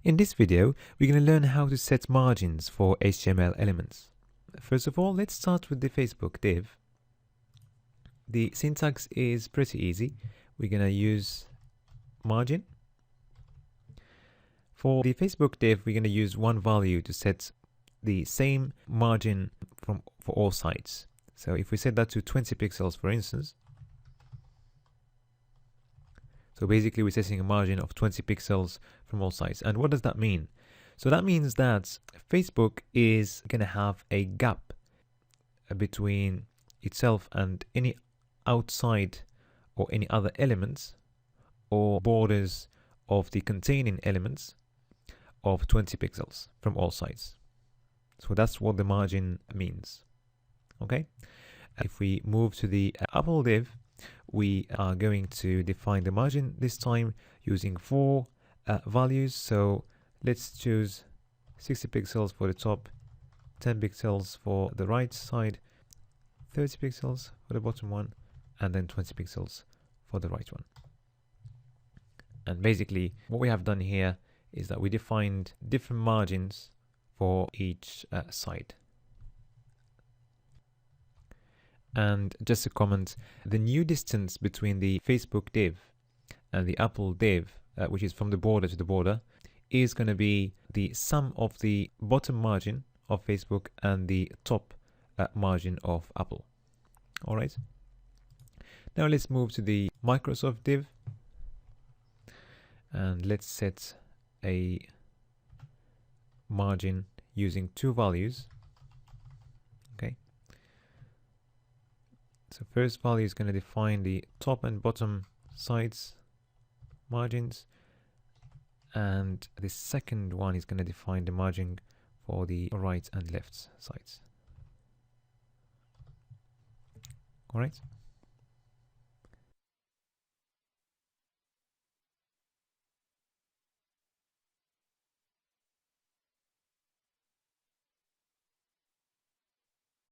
In this video, we're going to learn how to set margins for HTML elements. First of all, let's start with the Facebook div. The syntax is pretty easy. We're going to use margin. For the Facebook div, we're going to use one value to set the same margin for all sides. So if we set that to 20 pixels, for instance, so basically we're setting a margin of 20 pixels from all sides. And what does that mean? So that means that Facebook is going to have a gap between itself and any outside or any other elements or borders of the containing elements of 20 pixels from all sides. So that's what the margin means. Okay. If we move to the Apple div, we are going to define the margin this time using four values. So let's choose 60 pixels for the top, 10 pixels for the right side, 30 pixels for the bottom one, and then 20 pixels for the right one. And basically what we have done here is that we defined different margins for each side. And just a comment, the new distance between the Facebook div and the Apple div, which is from the border to the border, is going to be the sum of the bottom margin of Facebook and the top margin of Apple. All right. Now let's move to the Microsoft div and let's set a margin using two values. Okay. So first value is going to define the top and bottom sides margins, and the second one is going to define the margin for the right and left sides. All right.